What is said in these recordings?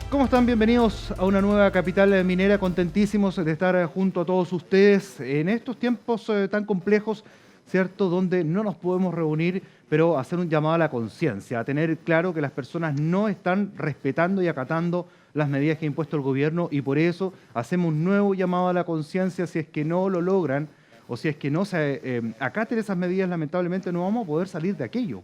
¿Cómo están? Bienvenidos a una nueva capital minera, contentísimos de estar junto a todos ustedes en estos tiempos tan complejos, ¿cierto? Donde no nos podemos reunir, pero hacer un llamado a la conciencia, a tener claro que las personas no están respetando y acatando las medidas que ha impuesto el gobierno y por eso hacemos un nuevo llamado a la conciencia. Si es que no lo logran o si es que no se acaten esas medidas, lamentablemente no vamos a poder salir de aquello.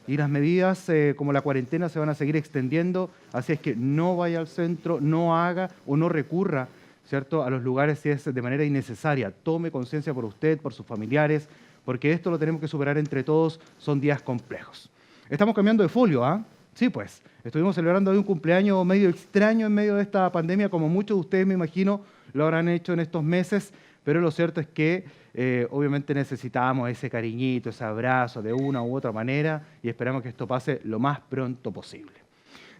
Y las medidas como la cuarentena se van a seguir extendiendo, así es que no vaya al centro, no haga o no recurra, ¿cierto?, a los lugares si es de manera innecesaria. Tome conciencia por usted, por sus familiares, porque esto lo tenemos que superar entre todos, son días complejos. Estamos cambiando de folio, ¿ah? Sí, pues, estuvimos celebrando hoy un cumpleaños medio extraño en medio de esta pandemia, como muchos de ustedes me imagino lo habrán hecho en estos meses, pero lo cierto es que obviamente necesitamos ese cariñito, ese abrazo de una u otra manera y esperamos que esto pase lo más pronto posible.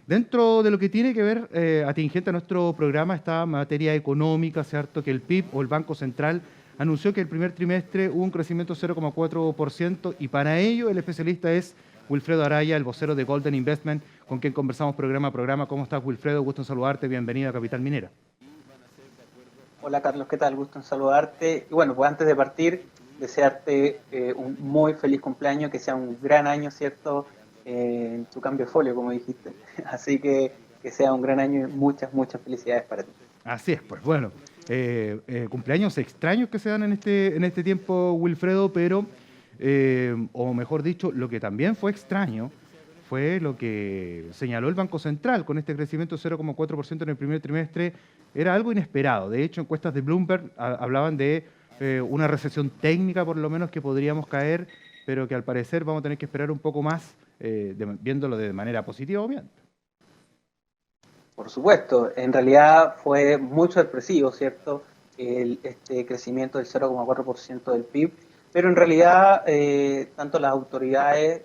Dentro de lo que tiene que ver atingente a nuestro programa está materia económica, ¿cierto? Que el PIB o el Banco Central anunció que el primer trimestre hubo un crecimiento de 0,4% y para ello el especialista es Wilfredo Araya, el vocero de Golden Investment, con quien conversamos programa a programa. ¿Cómo estás, Wilfredo? Gusto en saludarte, bienvenido a Capital Minera. Hola Carlos, ¿qué tal? Gusto en saludarte. Y bueno, pues antes de partir, desearte un muy feliz cumpleaños, que sea un gran año, ¿cierto? En tu cambio de folio, como dijiste. Así que sea un gran año y muchas felicidades para ti. Así es, pues bueno, cumpleaños extraños que se dan en este tiempo, Wilfredo, pero, o mejor dicho, lo que también fue extraño fue lo que señaló el Banco Central con este crecimiento de 0,4% en el primer trimestre. Era algo inesperado. De hecho, encuestas de Bloomberg hablaban de una recesión técnica, por lo menos, que podríamos caer, pero que al parecer vamos a tener que esperar un poco más, viéndolo de manera positiva, obviamente. Por supuesto, en realidad fue muy sorpresivo, ¿cierto? Este crecimiento del 0,4% del PIB, pero en realidad tanto las autoridades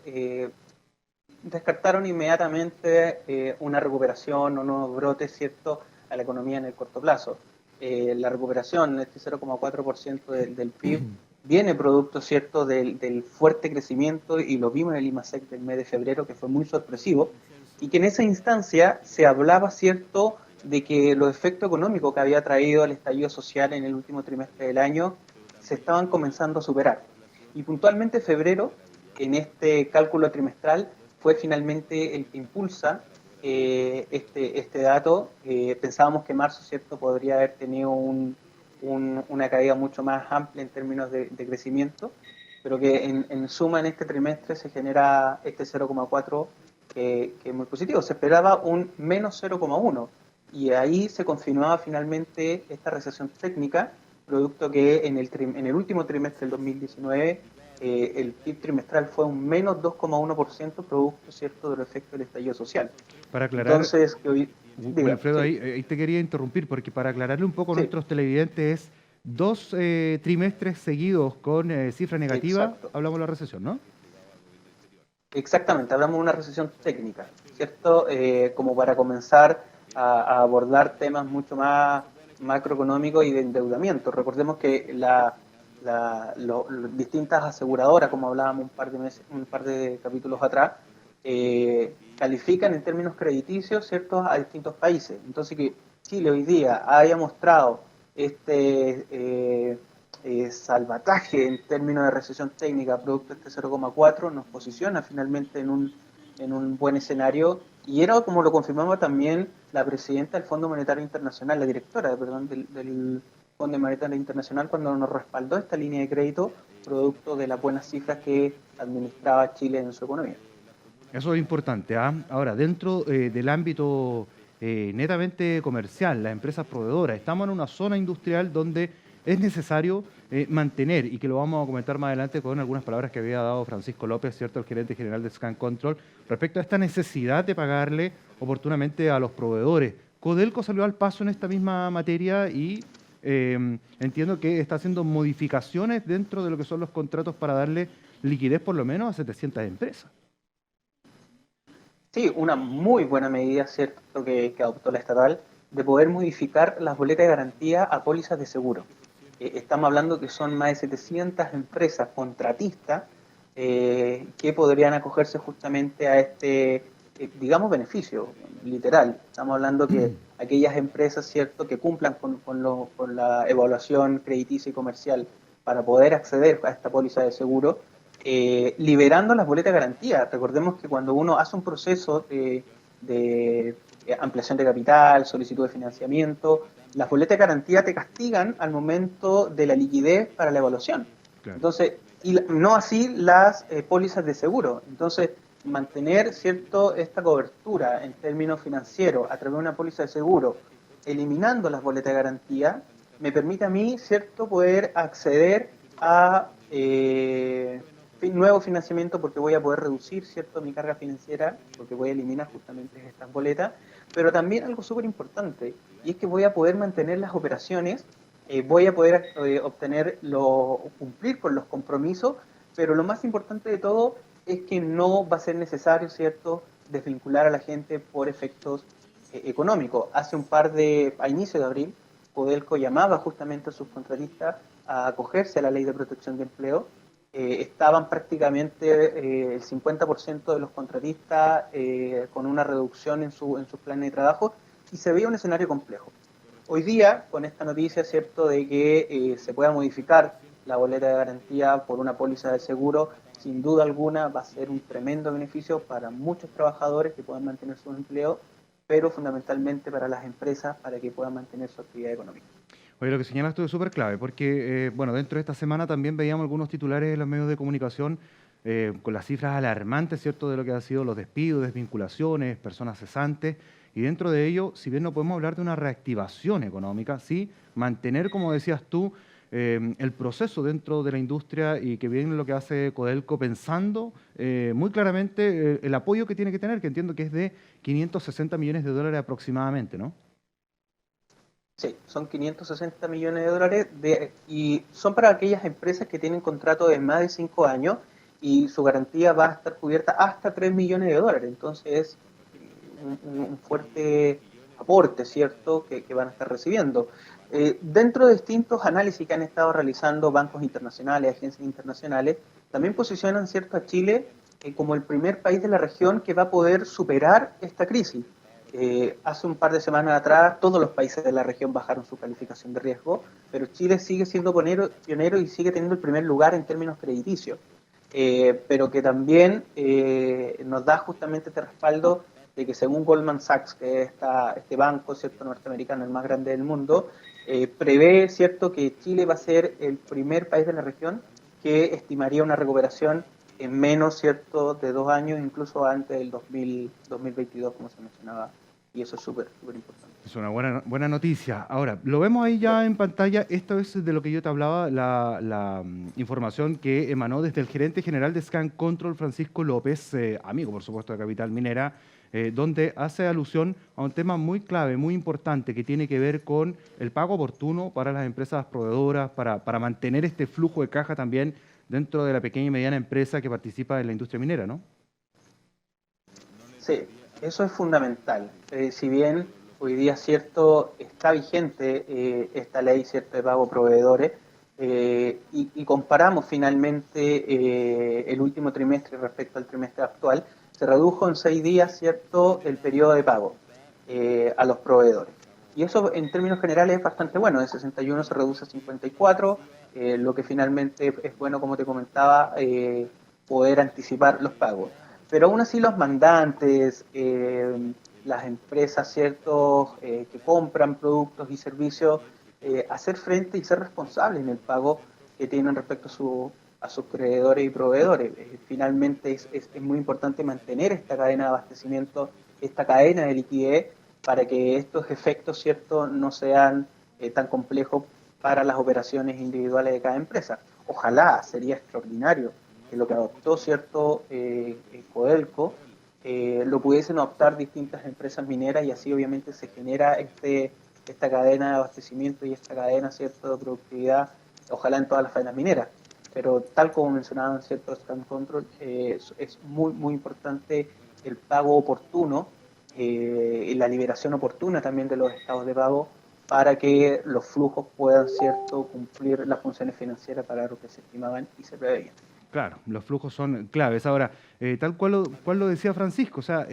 descartaron inmediatamente una recuperación o nuevos brotes, ¿cierto?, a la economía en el corto plazo. La recuperación, este 0,4% del PIB, viene producto, ¿cierto?, del fuerte crecimiento, y lo vimos en el IMASEC del mes de febrero, que fue muy sorpresivo, y que en esa instancia se hablaba, ¿cierto?, de que los efectos económicos que había traído el estallido social en el último trimestre del año se estaban comenzando a superar. Y puntualmente febrero, en este cálculo trimestral, fue finalmente el que impulsa este dato. Pensábamos que marzo, ¿cierto?, podría haber tenido una caída mucho más amplia en términos de crecimiento, pero que en suma en este trimestre se genera este 0,4 que es muy positivo. Se esperaba un menos 0,1 y ahí se confirmaba finalmente esta recesión técnica, producto que en el último trimestre del 2019 el PIB trimestral fue un menos 2,1%, producto, ¿cierto?, del efecto del estallido social. Para aclarar, entonces, que hoy, Wilfredo, sí. ahí te quería interrumpir, porque para aclararle un poco a Sí, nuestros televidentes, es dos trimestres seguidos con cifra negativa, exacto. hablamos de la recesión, ¿no? Exactamente, hablamos de una recesión técnica, ¿cierto? Como para comenzar a abordar temas mucho más macroeconómicos y de endeudamiento. Recordemos que las distintas aseguradoras, como hablábamos un par de capítulos atrás, califican en términos crediticios, ¿cierto?, a distintos países. Entonces, que Chile hoy día haya mostrado este salvataje en términos de recesión técnica producto de este 0,4 nos posiciona finalmente en un buen escenario, y era como lo confirmaba también la presidenta del Fondo Monetario Internacional, la directora, perdón, del Fondo Monetario Internacional, cuando nos respaldó esta línea de crédito producto de las buenas cifras que administraba Chile en su economía. Eso es importante, ¿ah? Ahora, dentro del ámbito netamente comercial, las empresas proveedoras, estamos en una zona industrial donde es necesario mantener, y que lo vamos a comentar más adelante con algunas palabras que había dado Francisco López, ¿cierto?, el gerente general de Scan Control, respecto a esta necesidad de pagarle oportunamente a los proveedores. Codelco salió al paso en esta misma materia y entiendo que está haciendo modificaciones dentro de lo que son los contratos para darle liquidez por lo menos a 700 empresas. Sí, una muy buena medida, ¿cierto?, que adoptó la estatal, de poder modificar las boletas de garantía a pólizas de seguro. Estamos hablando que son más de 700 empresas contratistas que podrían acogerse justamente digamos, beneficio, literal. Estamos hablando que aquellas empresas, ¿cierto?, que cumplan con la evaluación crediticia y comercial para poder acceder a esta póliza de seguro, liberando las boletas de garantía. Recordemos que cuando uno hace un proceso de ampliación de capital, solicitud de financiamiento, las boletas de garantía te castigan al momento de la liquidez para la evaluación. Claro. Entonces, y no así las pólizas de seguro. Entonces, mantener, ¿cierto?, esta cobertura en términos financieros a través de una póliza de seguro, eliminando las boletas de garantía, me permite a mí, ¿cierto?, poder acceder a nuevo financiamiento, porque voy a poder reducir, ¿cierto?, mi carga financiera, porque voy a eliminar justamente estas boletas, pero también algo súper importante, y es que voy a poder mantener las operaciones, voy a poder cumplir con los compromisos, pero lo más importante de todo es que no va a ser necesario, ¿cierto?, desvincular a la gente por efectos económicos. A inicio de abril, Codelco llamaba justamente a sus contratistas a acogerse a la Ley de Protección de Empleo. Estaban prácticamente el 50% de los contratistas con una reducción en sus planes de trabajo, y se veía un escenario complejo. Hoy día, con esta noticia, ¿cierto?, de que se pueda modificar la boleta de garantía por una póliza de seguro, sin duda alguna va a ser un tremendo beneficio para muchos trabajadores que puedan mantener su empleo, pero fundamentalmente para las empresas, para que puedan mantener su actividad económica. Oye, lo que señalas tú es súper clave, porque bueno, dentro de esta semana también veíamos algunos titulares en los medios de comunicación con las cifras alarmantes, ¿cierto?, de lo que han sido los despidos, desvinculaciones, personas cesantes, y dentro de ello, si bien no podemos hablar de una reactivación económica, sí mantener, como decías tú, el proceso dentro de la industria, y que viene lo que hace Codelco pensando muy claramente el apoyo que tiene que tener, que entiendo que es de 560 millones de dólares aproximadamente, ¿no? Sí, son 560 millones de dólares y son para aquellas empresas que tienen contrato de más de 5 años y su garantía va a estar cubierta hasta 3 millones de dólares. Entonces es un fuerte aporte, ¿cierto?, que van a estar recibiendo. Dentro de distintos análisis que han estado realizando bancos internacionales, agencias internacionales, también posicionan, ¿cierto?, a Chile como el primer país de la región que va a poder superar esta crisis. Hace un par de semanas atrás todos los países de la región bajaron su calificación de riesgo, pero Chile sigue siendo pionero y sigue teniendo el primer lugar en términos crediticios, pero que también nos da justamente este respaldo de que, según Goldman Sachs, que es este banco, ¿cierto?, norteamericano, el más grande del mundo, prevé, ¿cierto?, que Chile va a ser el primer país de la región que estimaría una recuperación en menos, ¿cierto?, de 2 años, incluso antes del 2022, como se mencionaba, y eso es súper importante. Es una buena noticia. Ahora, lo vemos ahí ya en pantalla. Esto es de lo que yo te hablaba, la información que emanó desde el gerente general de Scan Control, Francisco López, amigo, por supuesto, de Capital Minera, donde hace alusión a un tema muy clave, muy importante, que tiene que ver con el pago oportuno para las empresas proveedoras, para mantener este flujo de caja también dentro de la pequeña y mediana empresa que participa en la industria minera, ¿no? Sí, eso es fundamental. Si bien hoy día, cierto, está vigente esta ley, cierto, de pago a proveedores, y comparamos finalmente el último trimestre respecto al trimestre actual, se redujo en 6 días, cierto, el periodo de pago a los proveedores. Y eso, en términos generales, es bastante bueno. De 61 se reduce a 54, lo que finalmente es bueno, como te comentaba, poder anticipar los pagos. Pero aún así los mandantes, las empresas, ¿cierto?, que compran productos y servicios, hacer frente y ser responsables en el pago que tienen respecto a sus creadores y proveedores. Finalmente es muy importante mantener esta cadena de abastecimiento, esta cadena de liquidez, para que estos efectos, ¿cierto?, no sean tan complejos para las operaciones individuales de cada empresa. Ojalá, sería extraordinario que lo que adoptó, ¿cierto?, Codelco, lo pudiesen adoptar distintas empresas mineras, y así obviamente se genera esta cadena de abastecimiento y esta cadena, ¿cierto?, de productividad, ojalá en todas las faenas mineras. Pero tal como mencionaban, ¿cierto?, Scan Control, es muy importante el pago oportuno y la liberación oportuna también de los estados de pago, para que los flujos puedan, ¿cierto?, cumplir las funciones financieras para lo que se estimaban y se preveían. Claro, los flujos son claves. Ahora, tal cual lo decía Francisco, o sea,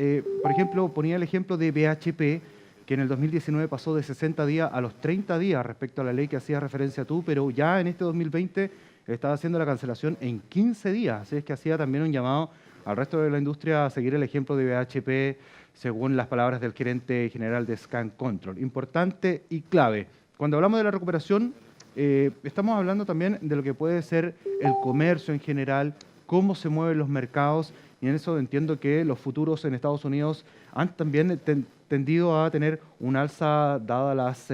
por ejemplo, ponía el ejemplo de BHP, que en el 2019 pasó de 60 días a los 30 días respecto a la ley que hacía referencia tú, pero ya en este 2020 estaba haciendo la cancelación en 15 días. Así es que hacía también un llamado al resto de la industria a seguir el ejemplo de BHP, según las palabras del gerente general de Scan Control. Importante y clave. Cuando hablamos de la recuperación, estamos hablando también de lo que puede ser el comercio en general, cómo se mueven los mercados, y en eso entiendo que los futuros en Estados Unidos han también tendido a tener un alza dada las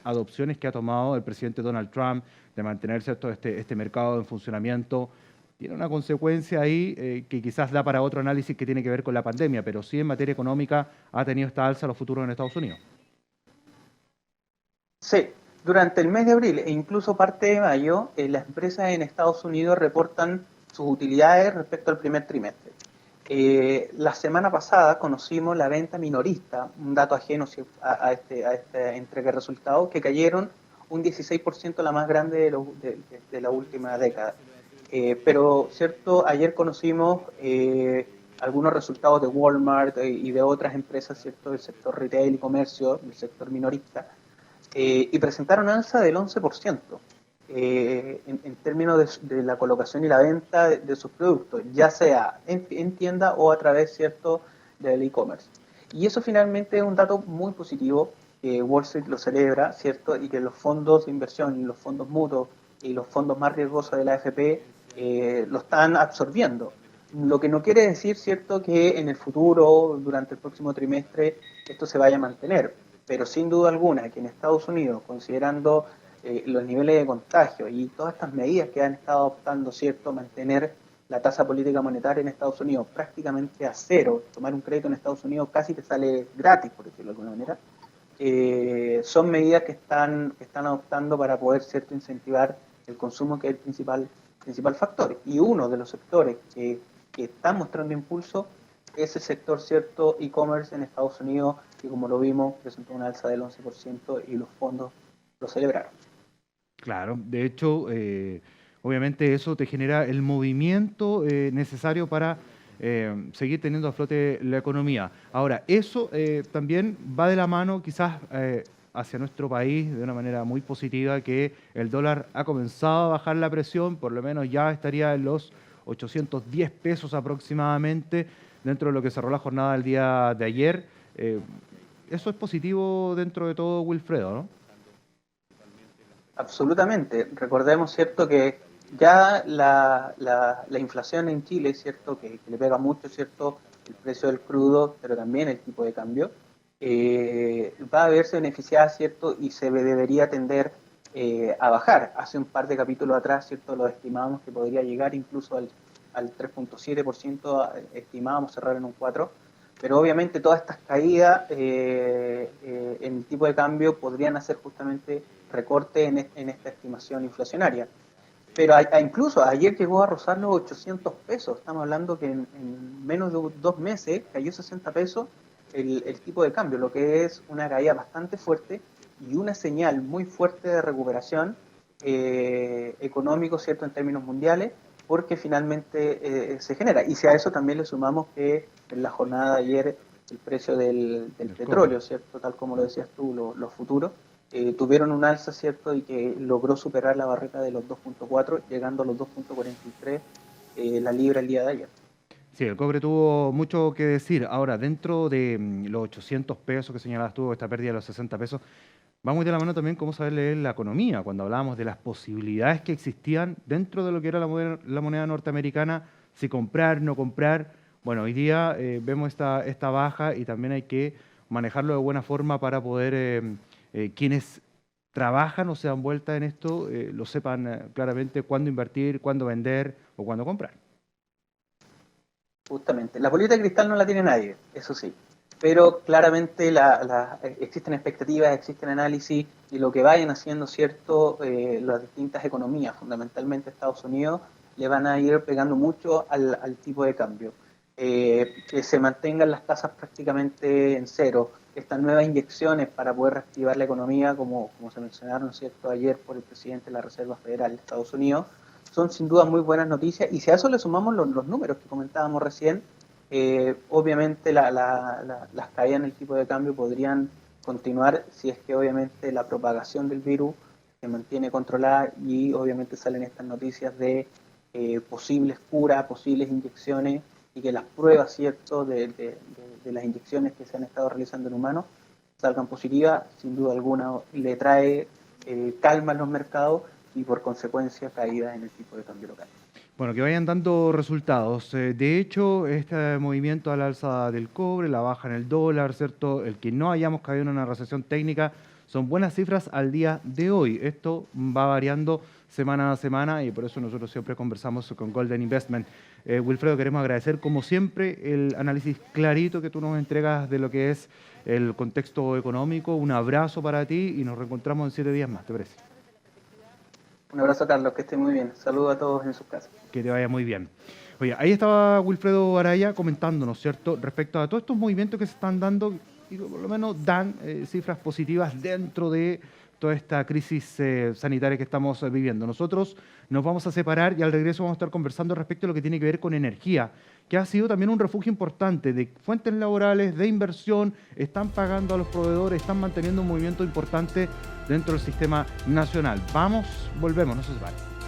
adopciones que ha tomado el presidente Donald Trump de mantener, ¿cierto?, este mercado en funcionamiento. Tiene una consecuencia ahí que quizás da para otro análisis que tiene que ver con la pandemia, pero sí en materia económica ha tenido esta alza los futuros en Estados Unidos. Sí, durante el mes de abril e incluso parte de mayo, las empresas en Estados Unidos reportan sus utilidades respecto al primer trimestre. La semana pasada conocimos la venta minorista, un dato ajeno a este entrega de resultados, que cayeron un 16%, la más grande de la última década. Pero, cierto, ayer conocimos algunos resultados de Walmart y de otras empresas, cierto, del sector retail y comercio, del sector minorista, y presentaron alza del 11% en términos de la colocación y la venta de sus productos, ya sea en tienda o a través, cierto, del e-commerce. Y eso finalmente es un dato muy positivo, que Wall Street lo celebra, cierto, y que los fondos de inversión y los fondos mutuos y los fondos más riesgosos de la AFP lo están absorbiendo. Lo que no quiere decir, cierto, que en el futuro, durante el próximo trimestre, esto se vaya a mantener, pero sin duda alguna que en Estados Unidos, considerando los niveles de contagio y todas estas medidas que han estado adoptando, ¿cierto? Mantener la tasa política monetaria en Estados Unidos prácticamente a cero, tomar un crédito en Estados Unidos casi te sale gratis, por decirlo de alguna manera, son medidas que están adoptando para poder, ¿cierto?, incentivar el consumo, que es el principal factor. Y uno de los sectores que están mostrando impulso es el sector, cierto, e-commerce en Estados Unidos, que como lo vimos presentó una alza del 11% y los fondos lo celebraron. Claro, de hecho, obviamente eso te genera el movimiento necesario para seguir teniendo a flote la economía. Ahora, eso también va de la mano quizás hacia nuestro país de una manera muy positiva, que el dólar ha comenzado a bajar la presión, por lo menos ya estaría en los 810 pesos aproximadamente dentro de lo que cerró la jornada del día de ayer. Eso es positivo dentro de todo, Wilfredo, ¿no? Absolutamente. Recordemos, cierto, que ya la inflación en Chile, cierto, que le pega mucho, cierto, el precio del crudo, pero también el tipo de cambio, va a verse beneficiada, cierto, y se debería tender a bajar. Hace un par de capítulos atrás, cierto, lo estimábamos que podría llegar incluso al 3,7%, estimábamos cerrar en un 4%. Pero obviamente todas estas caídas en el tipo de cambio podrían hacer justamente recorte en esta estimación inflacionaria. Pero incluso ayer llegó a rozar los 800 pesos. Estamos hablando que en menos de 2 meses cayó 60 pesos el tipo de cambio, lo que es una caída bastante fuerte y una señal muy fuerte de recuperación económico, ¿cierto?, en términos mundiales, porque finalmente se genera. Y si a eso también le sumamos que en la jornada de ayer el precio del Cobre. petróleo, ¿cierto?, tal como lo decías tú, los futuros, tuvieron un alza, ¿cierto?, y que logró superar la barrera de los 2,4, llegando a los 2,43 la libra el día de ayer. Sí, el cobre tuvo mucho que decir. Ahora, dentro de los 800 pesos que señalabas tú, esta pérdida de los 60 pesos, va muy de la mano también cómo saber leer la economía, cuando hablábamos de las posibilidades que existían dentro de lo que era la moneda norteamericana, si comprar, no comprar. Bueno, hoy día vemos esta baja y también hay que manejarlo de buena forma para poder quienes trabajan o se dan vuelta en esto, lo sepan claramente cuándo invertir, cuándo vender o cuándo comprar. Justamente. La bolita de cristal no la tiene nadie, eso sí. Pero claramente existen expectativas, existen análisis y lo que vayan haciendo, ¿cierto? Las distintas economías, fundamentalmente Estados Unidos, le van a ir pegando mucho al tipo de cambio. Que se mantengan las tasas prácticamente en cero. Estas nuevas inyecciones para poder reactivar la economía, como se mencionaron, ¿cierto?, ayer por el presidente de la Reserva Federal de Estados Unidos, son sin duda muy buenas noticias, y si a eso le sumamos los números que comentábamos recién, obviamente las caídas en el tipo de cambio podrían continuar si es que obviamente la propagación del virus se mantiene controlada y obviamente salen estas noticias de posibles curas, posibles inyecciones, y que las pruebas, ¿cierto?, de las inyecciones que se han estado realizando en humanos salgan positivas. Sin duda alguna le trae calma a los mercados y por consecuencia caída en el tipo de cambio local. Bueno, que vayan dando resultados. De hecho, este movimiento al alza del cobre, la baja en el dólar, ¿cierto? El que no hayamos caído en una recesión técnica, son buenas cifras al día de hoy. Esto va variando semana a semana y por eso nosotros siempre conversamos con Golden Investment. Wilfredo, queremos agradecer como siempre el análisis clarito que tú nos entregas de lo que es el contexto económico. Un abrazo para ti y nos reencontramos en 7 días más, ¿te parece? Un abrazo, Carlos, que esté muy bien. Saludos a todos en sus casas. Que te vaya muy bien. Oye, ahí estaba Wilfredo Araya comentándonos, ¿cierto?, respecto a todos estos movimientos que se están dando y que por lo menos dan cifras positivas dentro de toda esta crisis sanitaria que estamos viviendo. Nosotros nos vamos a separar y al regreso vamos a estar conversando respecto a lo que tiene que ver con energía, que ha sido también un refugio importante de fuentes laborales, de inversión, están pagando a los proveedores, están manteniendo un movimiento importante dentro del sistema nacional. Vamos, volvemos, no se separen.